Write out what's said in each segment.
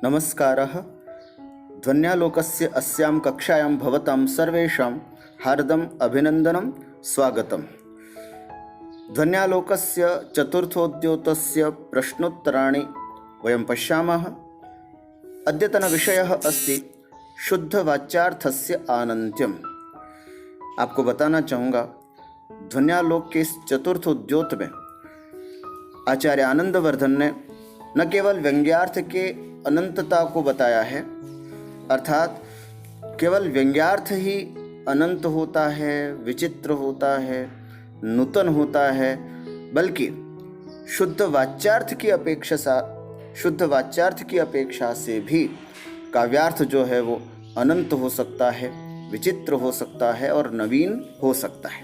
नमस्कारः। ध्वन्यालोकस्य अस्यां कक्षायां भवतां सर्वेषां हार्दम् अभिनन्दनं स्वागतम्। ध्वन्यालोकस्य चतुर्थोद्योतस्य प्रश्नोत्तराणि वयं पश्यामः। अद्यतनविषयः अस्ति शुद्धवाच्यार्थस्य आनन्त्यम्। आपको बताना चाहूँगा, ध्वन्यालोक के इस चतुर्थोद्योत में आचार्य आनंदवर्धन ने न केवल व्यंग्यार्थ के अनंतता को बताया है, अर्थात केवल व्यंग्यार्थ ही अनंत होता है, विचित्र होता है, नूतन होता है, बल्कि शुद्ध वाच्यार्थ की अपेक्षा से भी काव्यार्थ जो है वो अनंत हो सकता है, विचित्र हो सकता है और नवीन हो सकता है।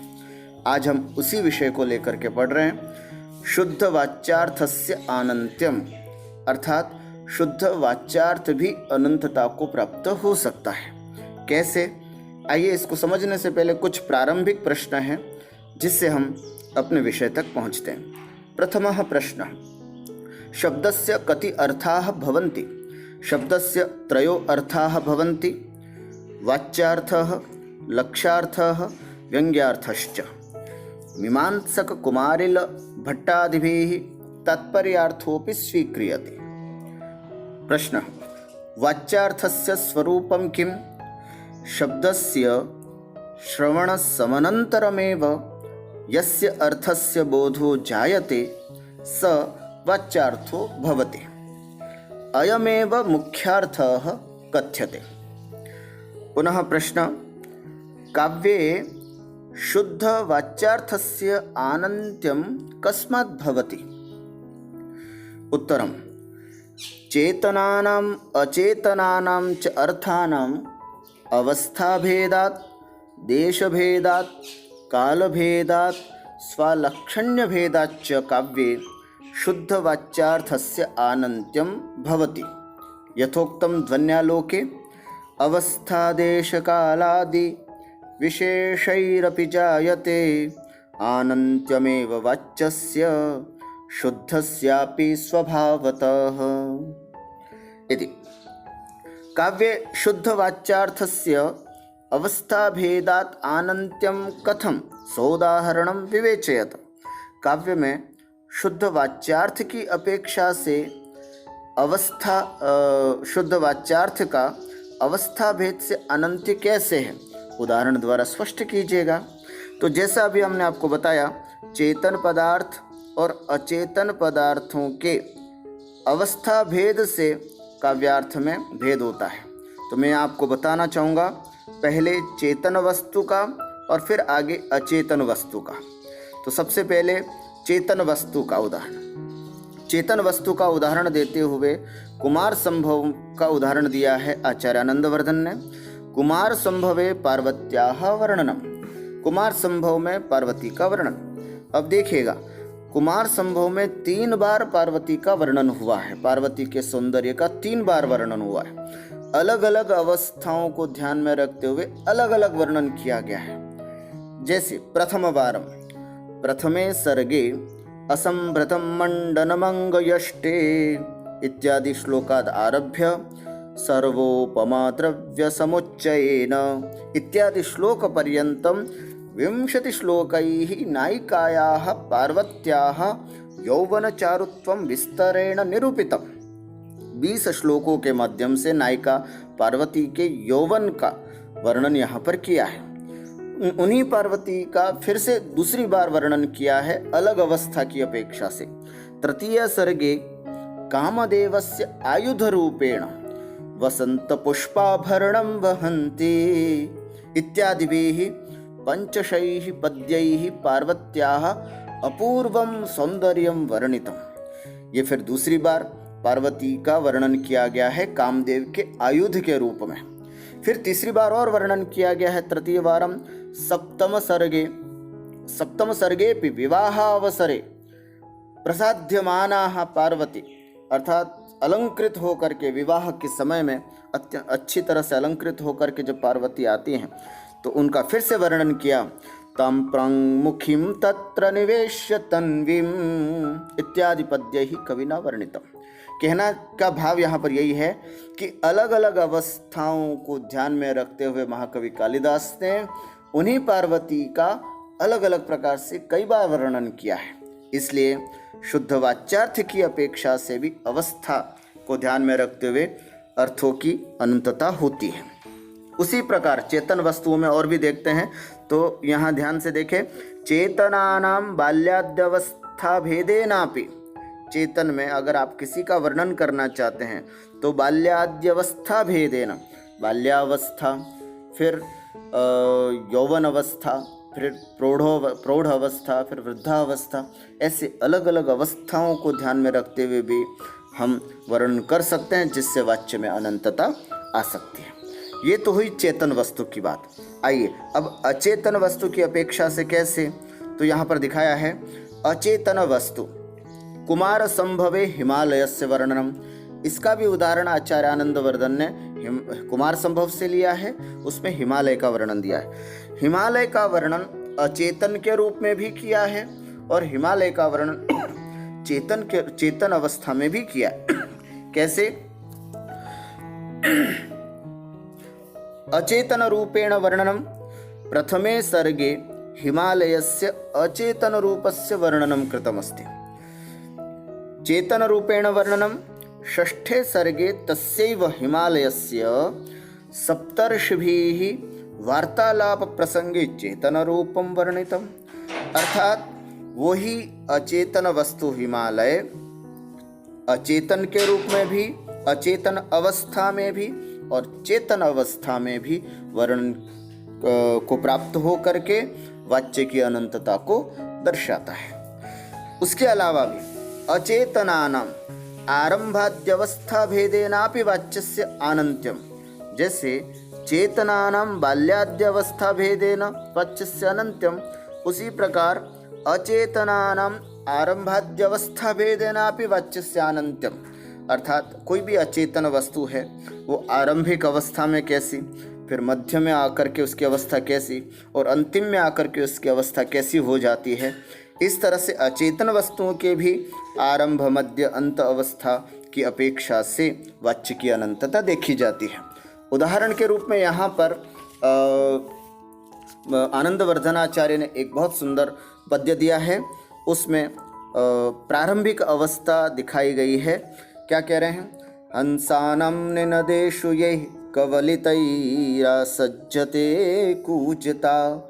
आज हम उसी विषय को लेकर के पढ़ रहे हैं। शुद्ध वाच्यार्थस्य आनंत्यम, अर्थात शुद्ध वाच्यार्थ भी अनंतता को प्राप्त हो सकता है। कैसे? आइए इसको समझने से पहले कुछ प्रारंभिक प्रश्न हैं जिससे हम अपने विषय तक पहुंचते हैं। प्रथमः प्रश्नः, शब्दस्य कति अर्थाः भवन्ति? शब्दस्य त्रयो अर्थाः भवन्ति, वाच्यार्थः, लक्ष्यार्थः, व्यंग्यार्थश्च। मीमांसक कुमारिल भट्टादिभिः तात्पर्यार्थोऽपि स्वीक्रियते। प्रश्नः, वाच्यार्थस्य स्वरूपं किम्? शब्दस्य श्रवणसमनन्तरमेव यस्य अर्थस्य बोधो जायते स वाच्यार्थो भवति। अयमेव मुख्यार्थः कथ्यते। पुनः प्रश्न, काव्ये शुद्ध वाच्यार्थस्य आनन्त्यं कस्मात् भवति? उत्तरम्, चेतनानाम् अचेतनानां च अर्थानाम् अवस्थाभेदात्, देशभेदात्, कालभेदात्, स्वालक्षण्यभेदाच्च काव्ये शुद्धवाच्यार्थस्य आनन्त्यं भवति। यथोक्तं ध्वन्यालोके अवस्थादेशकालादि विशेषैरपि जायते आनन्त्यमेव वाच्यस्य शुद्धस्यापि स्वभावतः इति। काव्ये शुद्धवाच्यार्थस्य अवस्थाभेदात् आनन्त्यं कथं सोदाहरणं विवेचयत। काव्य में शुद्ध वाच्यार्थ की अपेक्षा से शुद्ध वाच्यार्थ का अवस्था भेद से अनंत्य कैसे है, उदाहरण द्वारा स्पष्ट कीजिएगा। तो जैसा अभी हमने आपको बताया, चेतन पदार्थ और अचेतन पदार्थों के अवस्था भेद से काव्यार्थ में भेद होता है। तो मैं आपको बताना चाहूँगा पहले चेतन वस्तु का और फिर आगे अचेतन वस्तु का। तो सबसे पहले चेतन वस्तु का उदाहरण। चेतन वस्तु का उदाहरण देते हुए कुमार संभव का उदाहरण दिया है आचार्य आनंदवर्धन ने। कुमार संभवे पार्वत्याः वर्णनम, कुमार संभव में पार्वती का वर्णन। अब देखिएगा, कुमार संभव में 3 बार पार्वती का वर्णन हुआ है, पार्वती के सौंदर्य का 3 बार वर्णन हुआ है। अलग अलग अवस्थाओं को ध्यान में रखते हुए अलग अलग वर्णन किया गया है। जैसे प्रथम वारम, प्रथमे सर्गे असंभृतं मंडनमंगयष्टे इत्यादि श्लोकाद आरभ्य सर्वोपमा द्रव्य समुच्चयेन इत्यादि श्लोक पर्यन्तं 20 श्लोकैः नायिकायाः पार्वत्याः यौवनचारुत्वं विस्तरेण निरूपितम्। 20 श्लोकों के माध्यम से नायिका पार्वती के यौवन का वर्णन यहाँ पर किया है। उन्हीं पार्वती का फिर से दूसरी बार वर्णन किया है अलग अवस्था की अपेक्षा से। तृतीय सर्गे कामदेवस्य आयुध रूपेण वसंत पुष्पाभरणं वहन्ति इत्यादिभिः पंचशैः पद्यैः पार्वत्याः अपूर्वं सौंदर्यं वर्णितम्। ये फिर दूसरी बार पार्वती का वर्णन किया गया है कामदेव के आयुध के रूप में। फिर तीसरी बार और वर्णन किया गया है तृतीय वारम सप्तम सर्गेपि विवाहावसरे प्रसाद्यमानाः पार्वती, अर्थात अलंकृत होकर के विवाह के समय में अच्छी तरह से अलंकृत होकर के जब पार्वती आती हैं तो उनका फिर से वर्णन किया। तं प्रङ्मुखीं तत्र निवेश्य तन्वीं इत्यादि पद्यैः कविना वर्णितम्। कहना का भाव यहाँ पर यही है कि अलग अलग अवस्थाओं को ध्यान में रखते हुए महाकवि कालिदास ने उन्हीं पार्वती का अलग अलग प्रकार से कई बार वर्णन किया है। इसलिए शुद्ध वाच्यार्थ की अपेक्षा से भी अवस्था को ध्यान में रखते हुए अर्थों की अनंतता होती है। उसी प्रकार चेतन वस्तुओं में और भी देखते हैं, तो यहाँ ध्यान से देखें, चेतनानाम बाल्याद्यवस्था भेदेनापि। चेतन में अगर आप किसी का वर्णन करना चाहते हैं तो बाल्याद्यवस्था भेदेन, बाल्यावस्था, फिर यौवन अवस्था, फिर प्रौढ़ अवस्था, फिर वृद्धावस्था, ऐसे अलग अलग अवस्थाओं को ध्यान में रखते हुए भी हम वर्णन कर सकते हैं, जिससे वाच्य में अनंतता आ सकती है। ये तो हुई चेतन वस्तु की बात। आइए अब अचेतन वस्तु की अपेक्षा से कैसे, तो यहाँ पर दिखाया है अचेतन वस्तु कुमार संभवे हिमालयस्य वर्णनम। इसका भी उदाहरण आचार्य आनंदवर्धन ने कुमार संभव से लिया है, उसमें हिमालय का वर्णन दिया है। हिमालय का वर्णन अचेतन के रूप में भी किया है और हिमालय का वर्णन चेतन अवस्था में भी किया है। कैसे? अचेतन रूपेण वर्णनम प्रथमे सर्गे हिमालयस्य अचेतन रूपस्य वर्णनम कृतमस्ति। चेतन रूपेण वर्णनम षष्ठे सर्गे तस्यैव हिमालयस्य सप्तर्षिभिः वार्तालाप प्रसंगे चेतन रूपम वर्णितम। अर्थात वही अचेतन वस्तु हिमालय अचेतन के रूप में भी, अचेतन अवस्था में भी और चेतन अवस्था में भी वर्णन को प्राप्त हो करके वाच्य की अनंतता को दर्शाता है। उसके अलावा भी अचेतनानाम आरंभाद्यवस्था भेदेनापि वाच्यस्य अनंत्यम, जैसे चेतनानाम बाल्याद्यवस्था भेदेन वाच्यस्य अनंत्यम, उसी प्रकार अचेतनानाम आरंभाद्यवस्था भेदेनापि वाच्यस्य अनंत्यम। अर्थात कोई भी अचेतन वस्तु है वो आरंभिक अवस्था में कैसी, फिर मध्य में आकर के उसकी अवस्था कैसी और अंतिम में आकर के उसकी अवस्था कैसी हो जाती है, इस तरह से अचेतन वस्तुओं के भी आरंभ, मध्य, अंत अवस्था की अपेक्षा से वाच्य की अनंतता देखी जाती है। उदाहरण के रूप में यहाँ पर आनंदवर्धनाचार्य ने एक बहुत सुंदर पद्य दिया है। उसमें प्रारंभिक अवस्था दिखाई गई है। क्या कह रहे हैं? हंसानम निनदेषु ये कवलितैरा सज्जते कूजता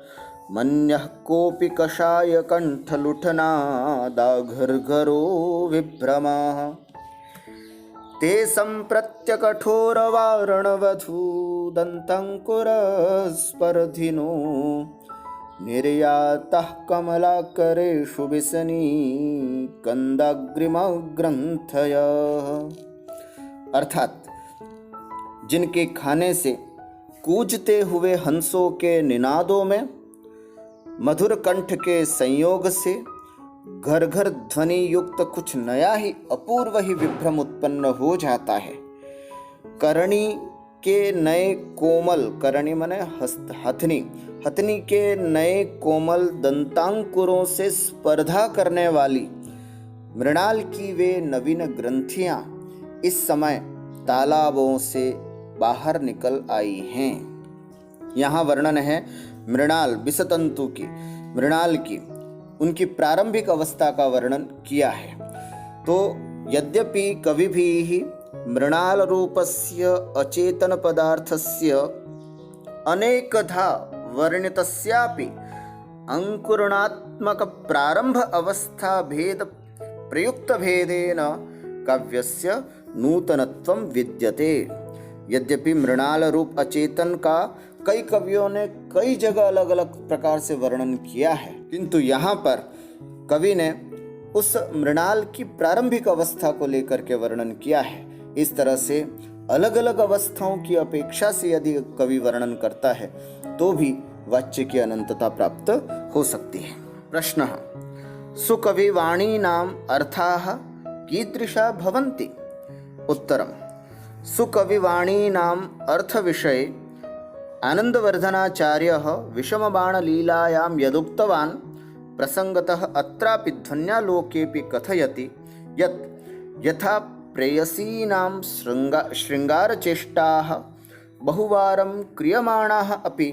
मन्यः कोऽपि कषाय कण्ठलुठनादाघर्घरो विभ्रमः ते सम्प्रत्य कठोरवारणवधूदन्तङ्कुरस्पर्धिनो निर्यातः कमलाकरेषु विसनी कंदाग्रिमग्रंथयः। अर्थात जिनके खाने से कूजते हुए हंसों के निनादों में मधुर कंठ के संयोग से घर घर ध्वनि युक्त कुछ नया ही अपूर्व ही विभ्रम उत्पन्न हो जाता है। करणी के नए कोमल, करणी माने हथनी, हथनी के नए कोमल दंतांकुरों से स्पर्धा करने वाली मृणाल की वे नवीन ग्रंथियां इस समय तालाबों से बाहर निकल आई हैं। यहाँ वर्णन है मृणाल, विषतंतु की, मृणाल की, उनकी प्रारंभिक अवस्था का वर्णन किया है। तो यद्यपि कवि भी मृणाल रूपस्य अचेतन पदार्थस्य अनेकधा वर्णितस्यापि अंकुरणात्मक प्रारंभ अवस्था भेद प्रयुक्त भेदेन काव्यस्य नूतनत्वं विद्यते। यद्यपि मृणाल रूप अचेतन का कई कवियों ने कई जगह अलग अलग प्रकार से वर्णन किया है, किंतु यहाँ पर कवि ने उस मृणाल की प्रारंभिक अवस्था को लेकर के वर्णन किया है। इस तरह से अलग अलग अवस्थाओं की अपेक्षा से यदि कवि वर्णन करता है तो भी वाच्य की अनंतता प्राप्त हो सकती है। प्रश्न: सुकविवाणीनाम अर्थाः कीदृशा भवन्ति? उत्तरम्: सुकविवाणीनाम अर्थ विषये आनंदवर्धनाचार्यः विषमबाणलीलायां यदुक्तवान् प्रसंगतः अत्रापि ध्वन्यालोकेऽपि कथयति यत् यथा प्रेयसीनां शृङ्गारचेष्टाः बहुवारं क्रियमाणाः अपि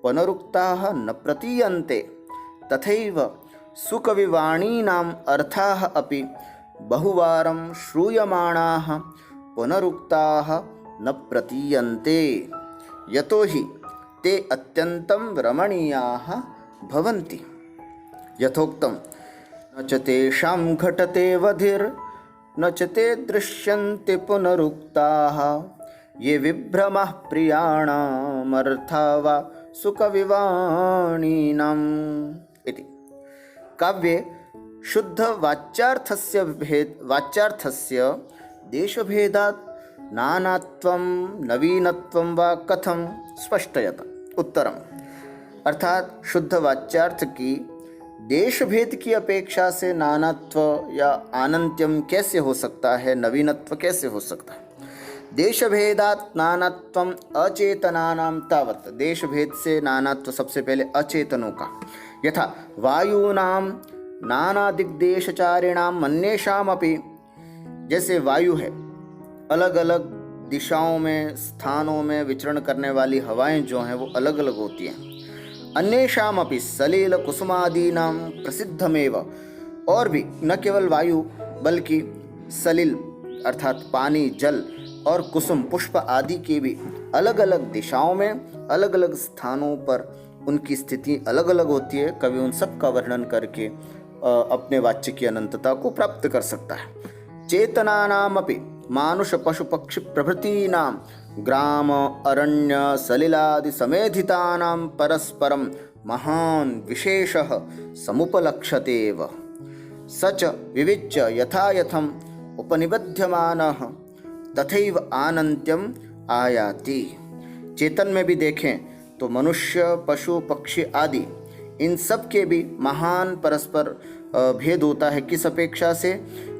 पुनरुक्ताः न प्रतीयन्ते, तथैव सुकविवाणीनाम् अर्थाः अपि बहुवारं श्रूयमाणाः पुनरुक्ताः न प्रतीयन्ते, यतो हि ते अत्यन्तं रमणीयाः भवन्ति। यथोक्तं न च तेषां घटते वधिर्न च ते दृश्यन्ते पुनरुक्ताः, ये विभ्रमः प्रियाणामर्था वा सुकविवाणीनाम् इति। काव्ये शुद्धवाच्यार्थस्य वाच्यार्थस्य देशभेदात् नानात्वं नवीनत्वं वा कथं स्पष्टयत। उत्तरम, अर्थात शुद्ध वाच्यार्थ की देश भेद की अपेक्षा से नानात्व या अनंत्यम कैसे हो सकता है, नवीनत्व कैसे हो सकता है। देश भेदात नानात्वम अचेतनानां तावत्, देश भेद से नानात्व सबसे पहले अचेतनों का। यथा वायूनां नाना दिग्देशचारिणां मन्येषामपि, जैसे वायु है, अलग अलग दिशाओं में स्थानों में विचरण करने वाली हवाएं जो हैं वो अलग अलग होती हैं। अन्येषामपि सलिल कुसुमादीनां प्रसिद्धमेव, और भी न केवल वायु बल्कि सलिल अर्थात पानी, जल और कुसुम पुष्प आदि के भी अलग अलग दिशाओं में अलग अलग स्थानों पर उनकी स्थिति अलग अलग होती है। कवि उन सब का वर्णन करके अपने वाच्य की अनंतता को प्राप्त कर सकता है। चेतनानामपि मानुष पशु पक्षी प्रभृतीनां ग्राम अरण्य सलिलादि समेधितानां परस्परं महान् विशेषः समुपलक्ष्यतेव, स च विविच्य यथा यथम् उपनिबध्यमानः तथैव आनन्त्यम् आयाति। चेतन में भी देखें तो मनुष्य पशु पक्षी आदि इन सब के भी महान परस्पर भेद होता है। किस अपेक्षा से?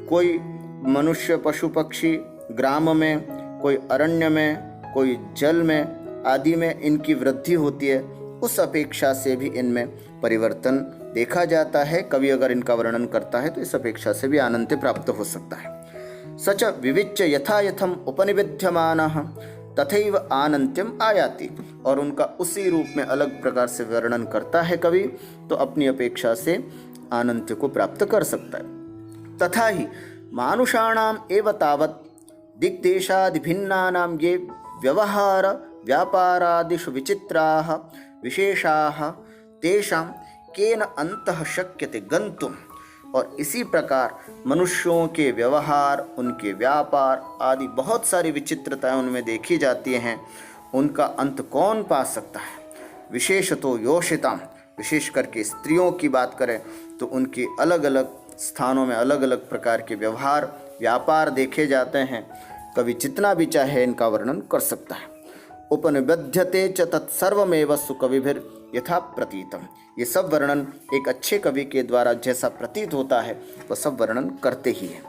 कोई मनुष्य पशु पक्षी ग्राम में, कोई अरण्य में, कोई जल में आदि में इनकी वृद्धि होती है, उस अपेक्षा से भी इनमें परिवर्तन देखा जाता है। कवि अगर इनका वर्णन करता है तो इस अपेक्षा से भी आनंद प्राप्त हो सकता है। सच विविच्य यथा यथम उपनिबध्यमानः तथैव आनंत्यम आयाति, और उनका उसी रूप में अलग प्रकार से वर्णन करता है कवि, तो अपनी अपेक्षा से आनंत्य को प्राप्त कर सकता है। तथा ही मानुषाणाम एव तावत् दिग्देशादिभिन्नानां ये व्यवहार व्यापारादिषु विचित्राः विशेषाः तेषां केन अन्तः शक्यते गन्तुम्, और इसी प्रकार मनुष्यों के व्यवहार, उनके व्यापार आदि बहुत सारी विचित्रताएं उनमें देखी जाती हैं, उनका अंत कौन पा सकता है। विशेषतो योषितां, विशेष करके स्त्रियों की बात करें तो उनके अलग अलग स्थानों में अलग अलग प्रकार के व्यवहार व्यापार देखे जाते हैं। कवि जितना भी चाहे इनका वर्णन कर सकता है। उपनिबध्यते च तत्सर्वमेव सुकविभिर यथा प्रतीतम, ये सब वर्णन एक अच्छे कवि के द्वारा जैसा प्रतीत होता है वह सब वर्णन करते ही है।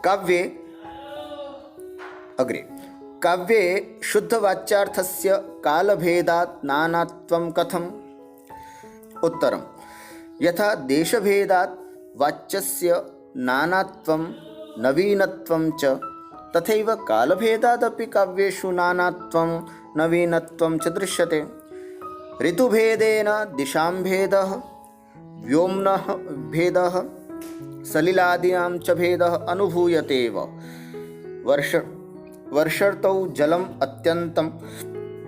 काव्ये अग्रे काव्ये शुद्ध वाच्यार्थस्य कालभेदात् नानात्वं कथम। उत्तरम, यथा देशभेदात् वाच्यस्य नानात्वं नवीनत्वं च तथैव कालभेदादपि काव्येषु नानात्वं नवीनत्वं च दृश्यते। ऋतुभेदेन दिशां भेदः, व्योम्नः भेदः, सलिलादीनां च भेदः अनुभूयतेव। वर्षर्तौ जलम् अत्यन्तं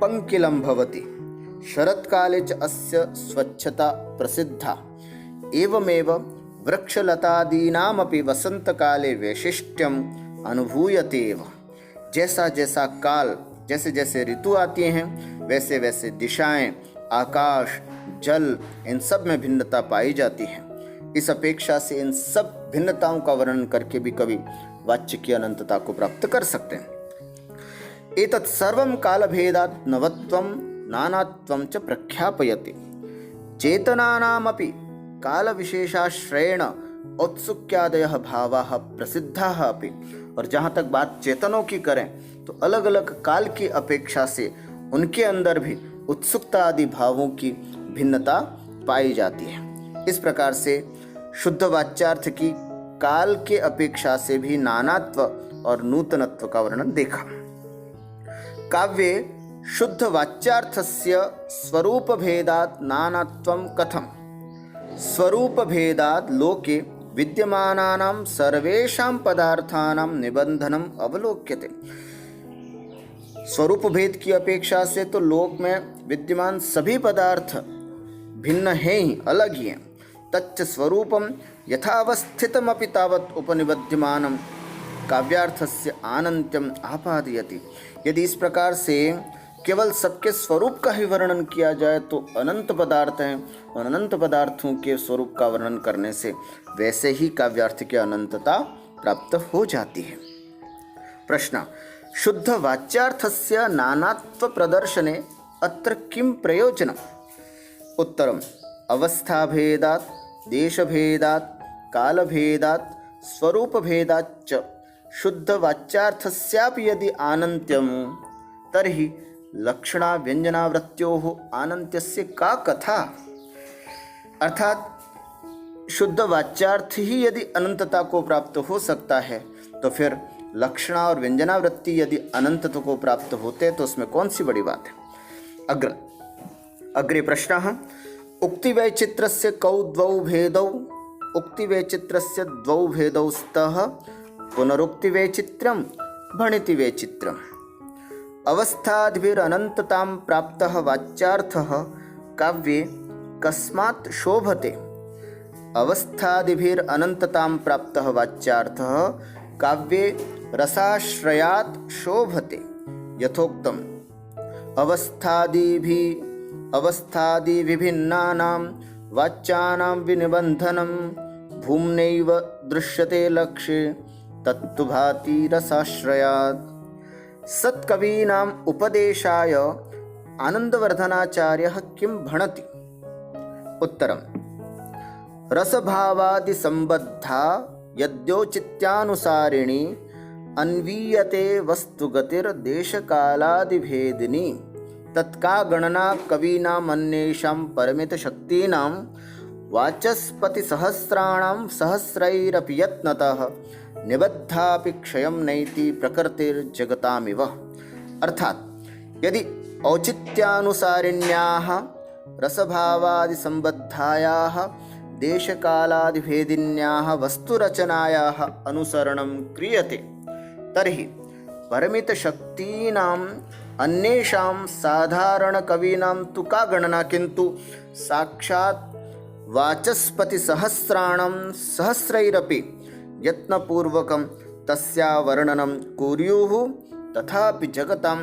पंकिलं भवति, शरत्काले च अस्य स्वच्छता प्रसिद्धा। एवमेव वृक्षलतादीनामपि वसंतकाले वैशिष्ट्यम अनुभूयतेव। जैसा जैसा काल, जैसे जैसे ऋतु आती हैं वैसे वैसे दिशाएं, आकाश, जल, इन सब में भिन्नता पाई जाती है। इस अपेक्षा से इन सब भिन्नताओं का वर्णन करके भी कवि वाच्य की अनंतता को प्राप्त कर सकते हैं। एतत् सर्वं कालभेदात् नवत्वं नानात्वं च प्रख्यापयति। चेतनानामपि कालविशेषाश्रयेण औत्सुक्यादयः भावाः प्रसिद्धाः अपि। और जहाँ तक बात चेतनों की करें तो अलग अलग काल की अपेक्षा से उनके अंदर भी उत्सुकता आदि भावों की भिन्नता पाई जाती है। इस प्रकार से शुद्ध वाच्यार्थ की काल के अपेक्षा से भी नानात्व और नूतनत्व का वर्णन देखा। काव्ये शुद्ध वाच्यार्थस्य स्वरूप भेदात् नानात्वं कथम? स्वरूप भेदात् लोके विद्यमानानां सर्वेषां पदार्थानां निबंधनम अवलोक्यते। स्वरूप भेद की अपेक्षा से तो लोक में विद्यमान सभी पदार्थ भिन्न हैं ही, अलग ही हैं। तच्च स्वरूपम यथावस्थितमपि तावत् उपनिबध्यमानं काव्यार्थस्य आनंत्यम आपादयति। यदि इस प्रकार से केवल सबके स्वरूप का ही वर्णन किया जाए तो अनंत पदार्थ हैं और अनंत पदार्थों के स्वरूप का वर्णन करने से वैसे ही काव्यार्थ की अनंतता प्राप्त हो जाती है। प्रश्न: शुद्ध वाच्यार्थस्य नानात्व प्रदर्शने अत्र किं प्रयोजनम्? उत्तरम्: अवस्थाभेदात्, देशभेदात्, कालभेदात्, स्वरूपभेदाच्च शुद्ध वाच्यार्थस्यापि यदि आनन्त्यं तर्हि लक्षणा व्यंजनावृत्त्योः आनन्त्यस्य का कथा? अर्थात शुद्ध वाच्यार्थ ही यदि अनंतता को प्राप्त हो सकता है तो फिर लक्षणा और व्यंजनावृत्ति यदि अनंतता को प्राप्त होते तो उसमें कौन सी बड़ी बात है। अग्रे प्रश्नः: उक्तिवैचित्र्यस्य कौ द्वौ भेदौ? उक्तिवैचित्र्यस्य द्वौ भेदौ स्तः पुनरुक्तिवैचित्र्यं भणितिवैचित्र्यम्। अवस्थादिभिरनन्ततां प्राप्तः वाच्यार्थः काव्ये कस्मात् शोभते? अवस्थादिभिरनन्ततां प्राप्तः वाच्यार्थः काव्ये रसाश्रयात् शोभते। यथोक्तम् अवस्थादिभिन्नानां वाच्यानां विनिबन्धनं भूम्नैव दृश्यते लक्ष्ये तत्तु भाति रसाश्रयात्। सत्कवीनाम् उपदेशाय आनन्दवर्धनाचार्यः किं भणति? उत्तरम्: रसभावादिसम्बद्धा यद्योचित्यानुसारिणी अन्वीयते वस्तुगतिर्देशकालादिभेदिनी तत्का गणना कवीनामन्येषां परमितशक्तीनां वाचस्पतिसहस्राणां सहस्रैरपि यत्नतः निबद्धापि क्षयं नैति प्रकृतिर्जगतामिव। अर्थात यदि औचित्यानुसारिण्याः रसभावादिसम्बद्धायाः देशकालादिभेदिन्याः वस्तुरचनायाः अनुसरणं क्रियते तर्हि परिमितशक्तीनाम् अन्येषां साधारणकवीनां तु का गणना, किन्तु साक्षात् वाचस्पतिसहस्राणां सहस्रैरपि यत्नपूर्वकं तस्या वर्णनं कुर्युः तथापि जगतां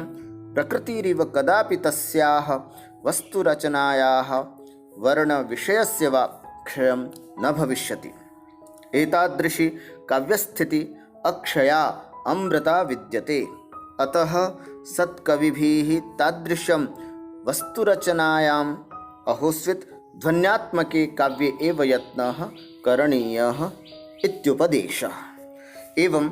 प्रकृतिरिव कदापि तस्याः वस्तुरचनायाः वर्णविषयस्य वा क्षयं न भविष्यति। एतादृशी काव्यस्थिति अक्षया अमृता विद्यते। अतः सत्कविभिः तादृशं वस्तुरचनायाम् अहोस्वित् ध्वन्यात्मके काव्ये एव यत्नः करणीयः इत्युपदेशः। एवं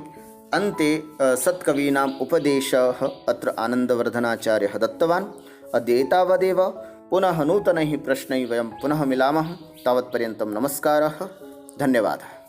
अन्ते सत्कवीनाम् उपदेशः अत्र आनन्दवर्धनाचार्यः दत्तवान्। अद्य एतावदेव। पुनः नूतनैः प्रश्नैः वयं पुनः मिलामः। तावत्पर्यन्तं नमस्कारः, धन्यवादः।